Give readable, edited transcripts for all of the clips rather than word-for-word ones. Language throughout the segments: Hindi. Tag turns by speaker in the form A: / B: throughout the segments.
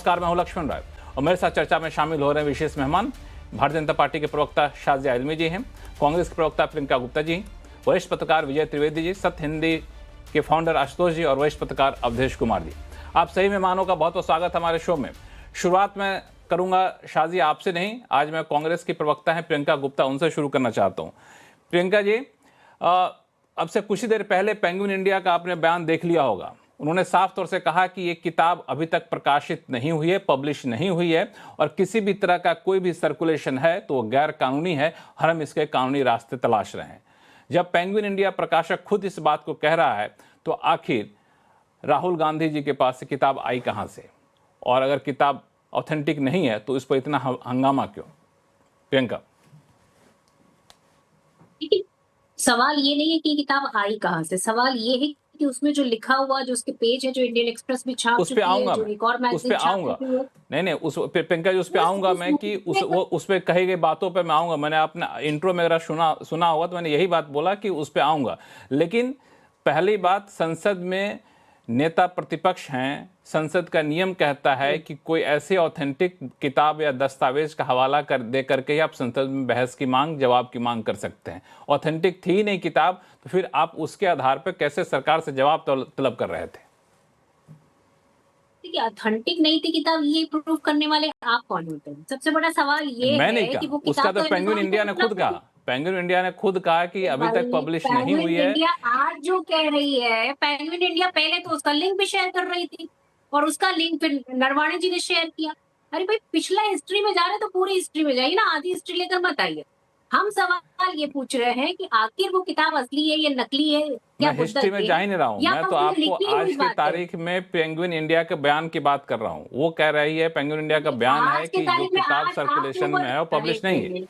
A: नमस्कार, मैं हूं लक्ष्मण राय और मेरे साथ चर्चा में शामिल हो रहे हैं विशेष मेहमान। भारतीय जनता पार्टी के प्रवक्ता शाजिया इल्मी जी हैं, कांग्रेस के प्रवक्ता प्रियंका गुप्ता जी, वरिष्ठ पत्रकार विजय त्रिवेदी जी, सत्य हिंदी के फाउंडर आशुतोष जी और वरिष्ठ पत्रकार अवधेश कुमार जी। आप सही मेहमानों का बहुत बहुत स्वागत हमारे शो में। शुरुआत में करूंगा शाजिया आपसे नहीं, आज मैं कांग्रेस की प्रवक्ता हैं प्रियंका गुप्ता, उनसे शुरू करना चाहता हूँ। प्रियंका जी, अब से कुछ ही देर पहले पेंगुइन इंडिया का आपने बयान देख लिया होगा। उन्होंने साफ तौर से कहा कि ये किताब अभी तक प्रकाशित नहीं हुई है, पब्लिश नहीं हुई है और किसी भी तरह का कोई भी सर्कुलेशन है तो वो गैर कानूनी है और हम इसके कानूनी रास्ते तलाश रहे हैं। जब पेंगुइन इंडिया प्रकाशक खुद इस बात को कह रहा है तो आखिर राहुल गांधी जी के पास से किताब आई कहाँ से, और अगर किताब ऑथेंटिक नहीं है तो इस पर इतना हंगामा क्यों? प्रियंका,
B: सवाल ये नहीं है कि किताब आई कहाँ से, सवाल ये है कि उसमें जो लिखा हुआ, जो उसके पेज है, जो इंडियन एक्सप्रेस में छाप चुकी है, जो एक और मैगजीन छाप चुकी है।
A: नहीं, उस प्रियंका जी, उस पे आऊंगा मैं कि उस पे कही गई बातों पे मैं आऊंगा। मैंने अपना इंट्रो में अगर सुना होगा तो मैंने यही बात बोला कि उस पे आऊंगा। लेकिन पहली बात, संसद में नेता प्रतिपक्ष हैं, संसद का नियम कहता है कि कोई ऐसे ऑथेंटिक किताब या दस्तावेज का हवाला दे करके ही आप संसद में बहस की मांग, जवाब की मांग कर सकते हैं। ऑथेंटिक थी नहीं किताब, तो फिर आप उसके आधार पर कैसे सरकार से जवाब तलब कर रहे थे?
B: देखिए, ऑथेंटिक नहीं थी किताब, ये प्रूव करने वाले आप कौन होते हैं? सबसे बड़ा सवाल ये है कि वो
A: उसका तो पेंगुइन इंडिया ने खुद कहा। पेंगुइन इंडिया ने खुद कहा कि अभी तक पब्लिश नहीं हुई है।
B: इंडिया आज जो कह रही है, पेंगुइन इंडिया पहले तो उसका लिंक भी शेयर कर रही थी और उसका लिंक फिर नरवाणे जी ने शेयर किया। अरे भाई, पिछला हिस्ट्री में जा रहे तो पूरी हिस्ट्री में जाइए ना, आधी हिस्ट्री लेकर मत आइए। हम सवाल ये पूछ रहे हैं कि आखिर वो किताब असली है या नकली है?
A: क्या मैं हिस्ट्री में जा ही नहीं रहा हूँ, मैं तो आपको आज की तारीख में पेंगुइन इंडिया के बयान की बात कर रहा हूँ। वो कह रही है, पेंगुइन इंडिया का बयान है कि जो किताब सर्कुलेशन में है वो पब्लिश नहीं है।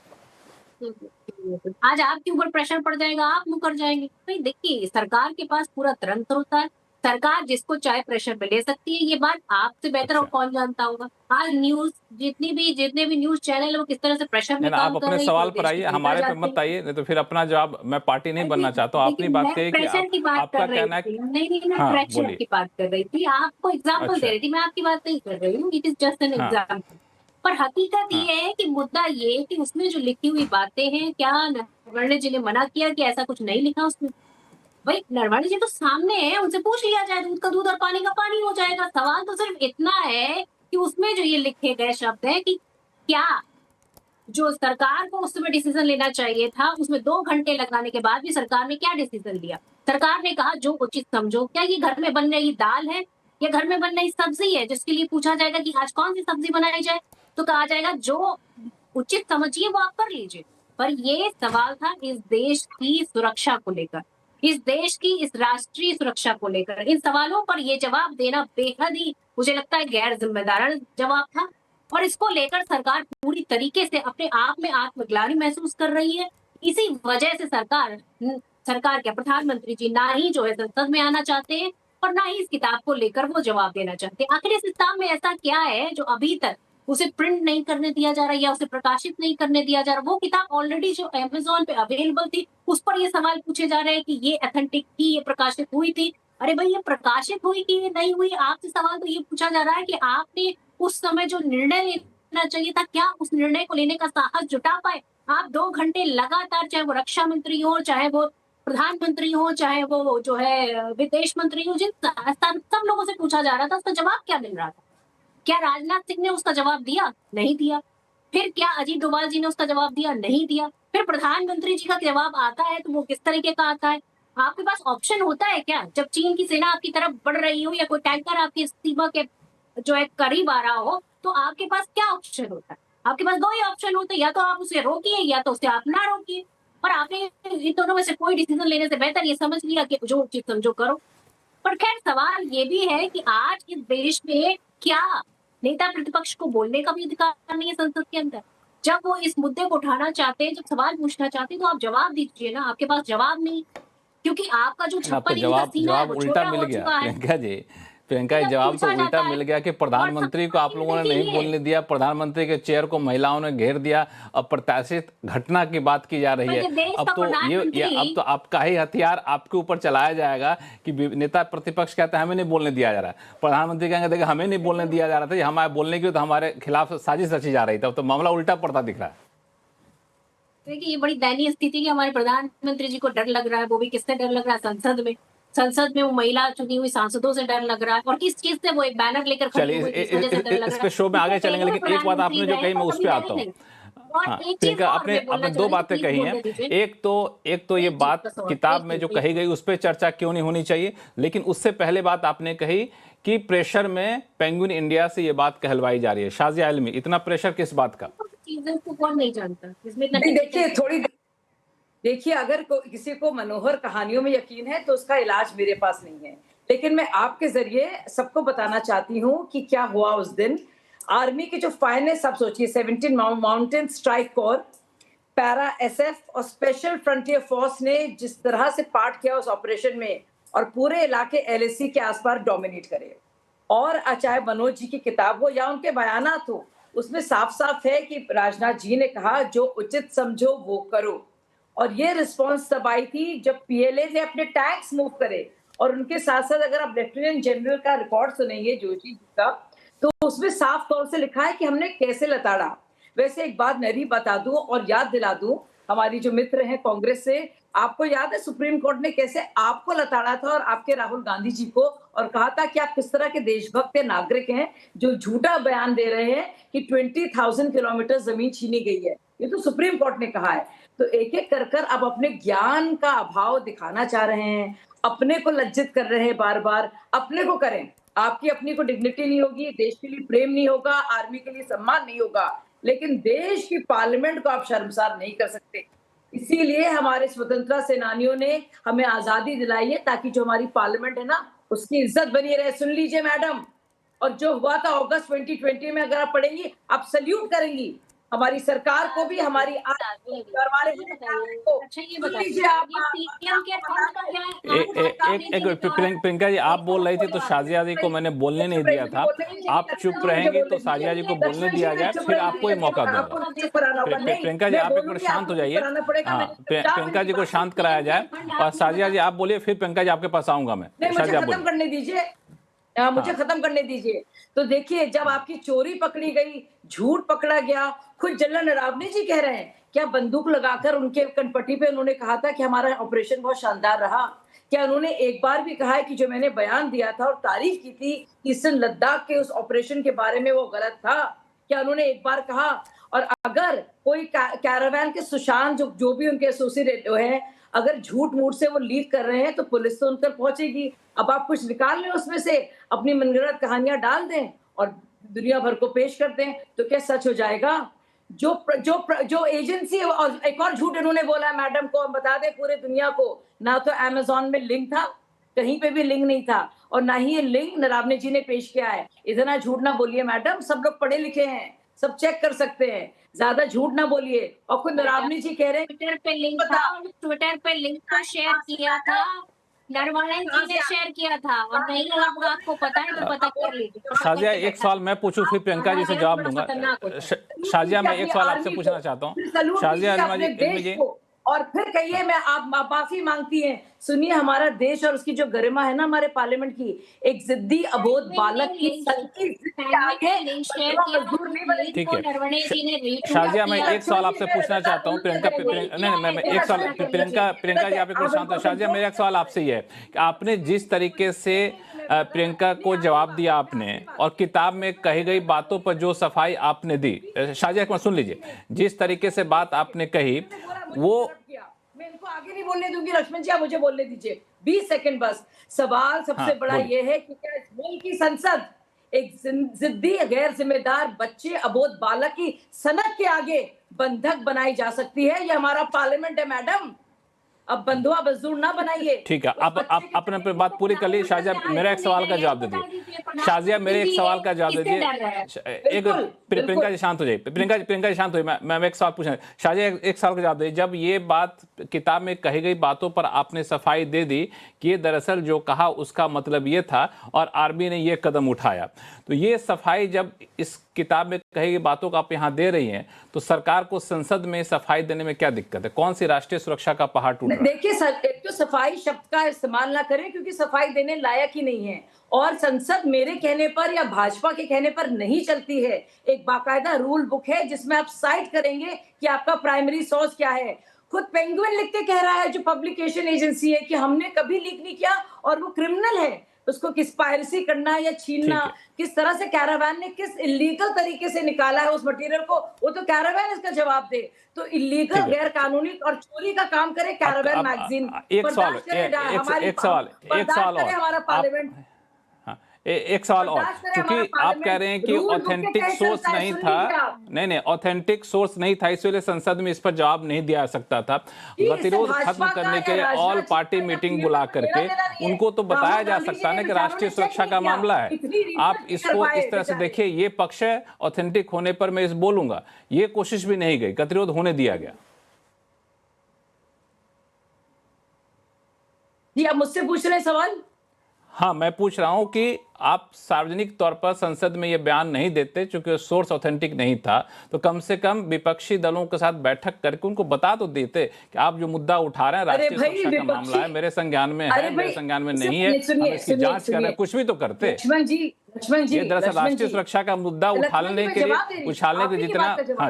B: आज आपके ऊपर प्रेशर पड़ जाएगा, आप मुकर जाएंगे। भाई देखिए, सरकार के पास पूरा तंत्र होता है, सरकार जिसको चाहे प्रेशर पे ले सकती है। ये बात आपसे बेहतर और कौन जानता होगा। आज न्यूज जितने भी न्यूज चैनल वो किस तरह से प्रेशर में काम कर रहे हैं।
A: आप अपने सवाल पर आइए, हमारे पे मत आइए, नहीं तो फिर अपना जवाब। मैं पार्टी नहीं बनना चाहता हूँ। अपनी बात कही कि आपका कहना है।
B: नहीं, मैं प्रेशर की बात कर रही थी, आपको एग्जाम्पल दे रही थी, मैं आपकी बात नहीं कर रही हूँ। It is just an example. पर हकीकत ये है कि मुद्दा ये कि उसमें जो लिखी हुई बातें हैं, क्या नरवणे जी ने मना किया कि ऐसा कुछ नहीं लिखा उसमें? भाई, नरवणे जी तो सामने है, उनसे पूछ लिया जाए, दूध का दूध और पानी का पानी हो जाएगा। सवाल तो सिर्फ इतना है कि उसमें जो ये लिखे गए शब्द है कि क्या जो सरकार को उस समय डिसीजन लेना चाहिए था, उसमें 2 घंटे लगाने के बाद भी सरकार ने क्या डिसीजन लिया? सरकार ने कहा जो उचित समझो। क्या ये घर में बन रही दाल है या घर में बन रही सब्जी है जिसके लिए पूछा जाएगा कि आज कौन सी सब्जी बनाई जाए? तो कहा जाएगा जो उचित समझिए वो आप कर लीजिए। पर ये सवाल था इस देश की सुरक्षा को लेकर, इस देश की इस राष्ट्रीय सुरक्षा को लेकर। इन सवालों पर ये जवाब देना बेहद ही, मुझे लगता है, गैर जिम्मेदाराना जवाब था और इसको लेकर सरकार पूरी तरीके से अपने आप में आत्मग्लानि महसूस कर रही है। इसी वजह से सरकार क्या, प्रधानमंत्री जी ना ही जो है संसद में आना चाहते हैं और ना ही इस किताब को लेकर वो जवाब देना चाहते हैं। आखिर इस किताब में ऐसा क्या है जो अभी तक उसे प्रिंट नहीं करने दिया जा रहा या उसे प्रकाशित नहीं करने दिया जा रहा? वो किताब ऑलरेडी जो अमेज़न पे अवेलेबल थी, उस पर ये सवाल पूछे जा रहे हैं कि ये ऑथेंटिक थी, ये प्रकाशित हुई थी। अरे भाई, ये प्रकाशित हुई कि नहीं हुई, आपसे सवाल तो ये पूछा जा रहा है कि आपने उस समय जो निर्णय लेना चाहिए था, क्या उस निर्णय को लेने का साहस जुटा पाए? आप 2 घंटे लगातार, चाहे वो रक्षा मंत्री हो, चाहे वो प्रधानमंत्री हो, चाहे वो जो है विदेश मंत्री हो, जिन सब लोगों से पूछा जा रहा था, उसका जवाब क्या मिल रहा था? क्या राजनाथ सिंह ने उसका जवाब दिया? नहीं दिया। फिर क्या अजीत डोभाल जी ने उसका जवाब दिया? नहीं दिया। फिर प्रधानमंत्री जी का जवाब आता है तो वो किस तरीके का आता है? आपके पास ऑप्शन होता है क्या? जब चीन की सेना आपकी तरफ बढ़ रही हो या कोई टैंकर आपकी सीमा के जो है करीब आ रहा हो, तो आपके पास क्या ऑप्शन होता है? आपके पास 2 ही ऑप्शन होते हैं, या तो आप उसे रोकिए या तो उसे आप ना रोकिए। और आपने इन दोनों में से कोई डिसीजन लेने से बेहतर ये समझ लिया कि जो चीज समझो करो। पर खैर, सवाल ये भी है कि आज इस देश में क्या नेता प्रतिपक्ष को बोलने का भी अधिकार नहीं है संसद के अंदर? जब वो इस मुद्दे को उठाना चाहते हैं, जब सवाल पूछना चाहते हैं, तो आप जवाब दीजिए ना। आपके पास जवाब नहीं, क्योंकि आपका जो 56 इंच का सीना है वो
A: उल्टा
B: छोटा
A: मिल
B: हो
A: गया
B: चुका है।
A: प्रियंका जी। प्रियंका जी, जवाब तो उल्टा मिल गया कि प्रधानमंत्री को आप लोगों ने नहीं बोलने दिया, प्रधानमंत्री के चेयर को महिलाओं ने घेर दिया। अब प्रत्याशित घटना की बात की जा रही है। अब तो अब तो आपका ही हथियार आपके ऊपर चलाया जाएगा कि नेता प्रतिपक्ष कहते हैं हमें नहीं बोलने दिया जा रहा है, प्रधानमंत्री कहेंगे देखिए हमें नहीं बोलने दिया जा रहा था, हमारे बोलने के लिए तो हमारे खिलाफ साजिश रची जा रही थी। अब तो मामला उल्टा पड़ता दिख रहा है।
B: देखिए ये बड़ी दयनीय स्थिति कि हमारे प्रधानमंत्री जी को डर लग रहा है, वो भी किससे डर लग रहा है? संसद में वो महिला चुनी हुई सांसदों से डर लग रहा है, और किस चीज से वो एक बैनर लेकर खड़ी हुई किस वजह से डर लग रहा है?
A: इस पे शो में आगे चलेंगे, लेकिन एक बात आपने जो कही मैं उस पे आता हूँ। हाँ, प्रियंका आपने दो बातें कही हैं। एक तो ये बात किताब में जो कही गई उस पर चर्चा क्यों नहीं होनी चाहिए, लेकिन उससे पहले बात आपने कही कि प्रेशर में पेंगुइन इंडिया से ये बात कहलवाई जा रही है। शाजिया आलमी, इतना प्रेशर किस बात का?
B: चीजें को कौन नहीं जानता इसमें।
C: देखिए अगर किसी को मनोहर कहानियों में यकीन है तो उसका इलाज मेरे पास नहीं है, लेकिन मैं आपके जरिए सबको बताना चाहती हूँ कि क्या हुआ उस दिन। आर्मी के जो फाइनेस्ट, आप सोचिए 17 mountain strike corps, para SF और स्पेशल फ्रंटियर फोर्स ने जिस तरह से पार्ट किया उस ऑपरेशन में, और पूरे इलाके एलएसी के आसपास डोमिनेट करे। और चाहे मनोज जी की किताब हो या उनके बयानात हो, उसमें साफ साफ है कि राजनाथ जी ने कहा जो उचित समझो वो करो। और ये रिस्पॉन्स तब आई थी जब पीएलए ने अपने टैंक्स मूव करे। और उनके साथ साथ अगर आप लेफ्टिनेंट जनरल का रिकॉर्ड सुनेंगे जोशी जी का, तो उसमें साफ तौर से लिखा है कि हमने कैसे लताड़ा। वैसे एक बात नरी बता दूं और याद दिला दूं, हमारी जो मित्र हैं कांग्रेस से, आपको याद है सुप्रीम कोर्ट ने कैसे आपको लताड़ा था और आपके राहुल गांधी जी को, और कहा था कि आप किस तरह के देशभक्त नागरिक हैं जो झूठा बयान दे रहे हैं कि 20,000 किलोमीटर जमीन छीनी गई है। ये तो सुप्रीम कोर्ट ने कहा है। तो एक एक कर अब अपने ज्ञान का अभाव दिखाना चाह रहे हैं, अपने को लज्जित कर रहे हैं बार बार। अपने को करें, आपकी अपनी को डिग्निटी नहीं होगी, देश के लिए प्रेम नहीं होगा, आर्मी के लिए सम्मान नहीं होगा, लेकिन देश की पार्लियामेंट को आप शर्मसार नहीं कर सकते। इसीलिए हमारे स्वतंत्रता सेनानियों ने हमें आजादी दिलाई है, ताकि जो हमारी पार्लियामेंट है ना, उसकी इज्जत बनी रहे। सुन लीजिए मैडम, और जो हुआ था अगस्त 2020 में, अगर आप पढ़ेंगी आप सल्यूट करेंगी हमारी सरकार को भी, हमारी
A: प्रियंका जी आप बोल रही थी तो शाजिया जी को मैंने बोलने नहीं दिया था। आप चुप रहेंगे तो शाजिया जी को बोलने दिया जाए, फिर आपको ये मौका दूंगा। प्रियंका जी आप एक बार शांत हो जाइए। हाँ, प्रियंका जी को शांत कराया जाए और शाजिया जी आप बोलिए, फिर प्रियंका जी आपके पास आऊंगा मैं।
C: शाजिया खत्म करने दीजिए, मुझे खत्म करने दीजिए। तो देखिए, जब आपकी चोरी पकड़ी गई, झूठ पकड़ा गया, खुद जनरल नरावने जी कह रहे हैं, क्या बंदूक लगाकर उनके कनपट्टी पे उन्होंने कहा था कि हमारा ऑपरेशन बहुत शानदार रहा? क्या उन्होंने एक बार भी कहा है कि जो मैंने बयान दिया था और तारीफ की थी ईस्टर्न लद्दाख के उस ऑपरेशन के बारे में वो गलत था? क्या उन्होंने एक बार कहा? और अगर कोई कैरावैन के सुशांत जो भी उनके एसोसिएट है, अगर झूठ मूठ से वो लीक कर रहे हैं तो पुलिस तो उन तक पहुंचेगी। अब आप कुछ निकाल लें उसमें से, अपनी मनगढ़ंत कहानियां डाल दें और दुनिया भर को पेश कर दें, तो क्या सच हो जाएगा? जो एजेंसी, और एक और झूठ इन्होंने बोला है मैडम को, हम बता दें पूरे दुनिया को, ना तो अमेज़न में लिंक था, कहीं पे भी लिंक नहीं था, और ना ही ये लिंक नरावने जी ने पेश किया है। इतना झूठ ना बोलिए मैडम, सब लोग पढ़े लिखे हैं, सब चेक कर सकते हैं, ज्यादा झूठ ना बोलिए। और खुद नरावने जी कह रहे हैं
B: ट्विटर पे लिंक था, ट्विटर पे लिंक को शेयर किया था, नरवाणे जी ने शेयर किया था, और नहीं आपको पता है तो पता कर लीजिए।
A: शाजिया एक सवाल मैं पूछूं, फिर प्रियंका जी से जवाब दूंगा। शाजिया मैं एक सवाल आपसे पूछना चाहता हूँ। शाजिया जी,
C: और फिर कहिए मैं आप माफी मांगती हैं। सुनिए, हमारा देश और उसकी जो गरिमा है ना, हमारे पार्लियामेंट की, एक जिद्दी अबोध बालक की
A: ठीक है। शाजिया मैं एक सवाल आपसे पूछना चाहता हूँ। मैं एक सवाल, प्रियंका जी आप एक शांत हो। शाजिया मेरा एक सवाल आपसे ही है कि आपने जिस तरीके से प्रियंका को जवाब दिया आपने, और किताब में कही गई बातों पर जो सफाई आपने दी, शाजिया एक बार सुन लीजिए, जिस तरीके से बात आपने कही वो,
C: मैं इनको आगे नहीं बोलने दूंगी। लक्ष्मण जी आप मुझे बोलने दीजिए 20 सेकंड बस। सवाल सबसे बड़ा ये है कि क्या इस मुल्क की संसद एक जिद्दी गैर जिम्मेदार बच्चे अबोध बालक की सनक के आगे बंधक बनाई जा सकती है? ये हमारा पार्लियामेंट है मैडम, अब बंधुआ मजदूर ना बनाइए।
A: ठीक है,
C: उस
A: आप
C: बच्चे के
A: अपने
C: पेट
A: बात
C: को
A: पूरी कर ली। शाजिया, मेरा एक सवाल का जवाब दे दीजिए। शाजिया, मेरे एक सवाल का जवाब दे दीजिए। एक प्रियंका जी शांत हो जाइए। प्रियंका जी शांत हो जाइए। मैं एक सवाल पूछना, शाजिया एक सवाल का जवाब दीजिए। जब ये बात किताब में कही गई बातों पर आपने सफाई दे दी कि ये दरअसल जो कहा उसका मतलब ये था और आर्मी ने ये कदम उठाया, तो ये सफाई जब इस किताब में कही गई बातों को आप यहाँ दे रही हैं, तो सरकार को संसद में सफाई देने में क्या दिक्कत है? कौन सी राष्ट्रीय सुरक्षा का पहाड़ टूट रहा है?
C: देखिए सर, एक तो सफाई शब्द का इस्तेमाल ना करें क्योंकि सफाई देने लायक ही नहीं है, और संसद मेरे कहने पर या भाजपा के कहने पर नहीं चलती है। एक बाकायदा रूल बुक है जिसमें आप साइट करेंगे कि आपका प्राइमरी सोर्स क्या है। खुद पेंगुइन लिख के कह रहा है, जो पब्लिकेशन एजेंसी है, कि हमने कभी लीक नहीं किया और वो क्रिमिनल है। उसको किस पायरेसी करना या छीनना, किस तरह से कैरावैन ने किस इलीगल तरीके से निकाला है उस मटेरियल को, वो तो कैरावैन इसका जवाब दे। तो इलीगल, गैर कानूनी और चोरी का काम करे कैरावैन मैगजीन।
A: एक सवाल और
C: हमारा पार्लियामेंट,
A: एक सवाल और, क्योंकि आप कह रहे हैं कि ऑथेंटिक सोर्स नहीं था, नहीं ऑथेंटिक सोर्स नहीं था, इस वजह संसद में इस पर जवाब नहीं दिया सकता था। गतिरोध खत्म करने के लिए ऑल पार्टी मीटिंग बुला करके उनको तो बताया जा सकता है ना कि राष्ट्रीय सुरक्षा का मामला है। आप इसको इस तरह से देखिए, ये पक्ष है, ऑथेंटिक होने पर मैं इस बोलूंगा, ये कोशिश भी नहीं गई, गतिरोध होने दिया गया।
C: जी, आप मुझसे पूछ रहे हैं सवाल?
A: हाँ, मैं पूछ रहा हूं कि आप सार्वजनिक तौर पर संसद में ये बयान नहीं देते चूंकि सोर्स ऑथेंटिक नहीं था, तो कम से कम विपक्षी दलों के साथ बैठक करके उनको बता तो देते कि आप जो मुद्दा उठा रहे हैं राष्ट्रीय सुरक्षा का मामला है, मेरे संज्ञान में है, मेरे संज्ञान में नहीं है, हम इसकी जांच कर रहे हैं, कुछ भी तो करते।
C: लक्ष्मण जी,
A: ये दरअसल राष्ट्रीय सुरक्षा का मुद्दा उछालने के लिए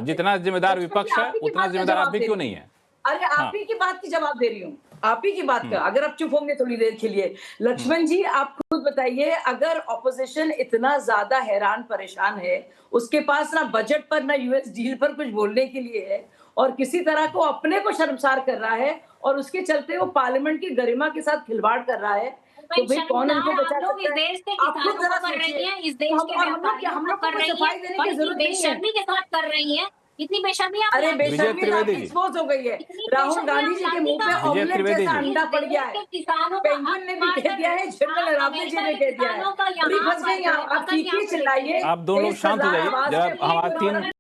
A: जितना जिम्मेदार विपक्ष है उतना जिम्मेदार आप भी क्यों नहीं है?
C: अरे आप ही की बात की जवाब दे रही हूँ, आप ही की बात का। अगर आप चुप होंगे थोड़ी देर के लिए। लक्ष्मण जी, आप खुद बताइए, अगर ऑपोजिशन इतना ज्यादा हैरान परेशान है, उसके पास ना बजट पर ना यूएस डील पर कुछ बोलने के लिए है, और किसी तरह को अपने को शर्मसार कर रहा है, और उसके चलते वो पार्लियामेंट की गरिमा के साथ खिलवाड़ कर रहा है, तो भाई कौन उनको बचा सकता है? आप खुद जरा सोचिए, हम लोग को सफाई देने की जरूरत नहीं है।
B: बेशर्मी के साथ कर रही है, इतनी बेशर्मी आप,
C: अरे बेशर्मी एक्सपोज हो गई है। राहुल गांधी जी के मुंह पे ऑमलेट जैसा अंडा पड़ गया है। पेंगुइन ने भी कह दिया है, जनरल रावत जी ने कह दिया है। पूरी फंस गई। आप चीखिए, चिल्लाइए।
A: आप दोनों लोग शांत हो जाइए जरा, हमारा 3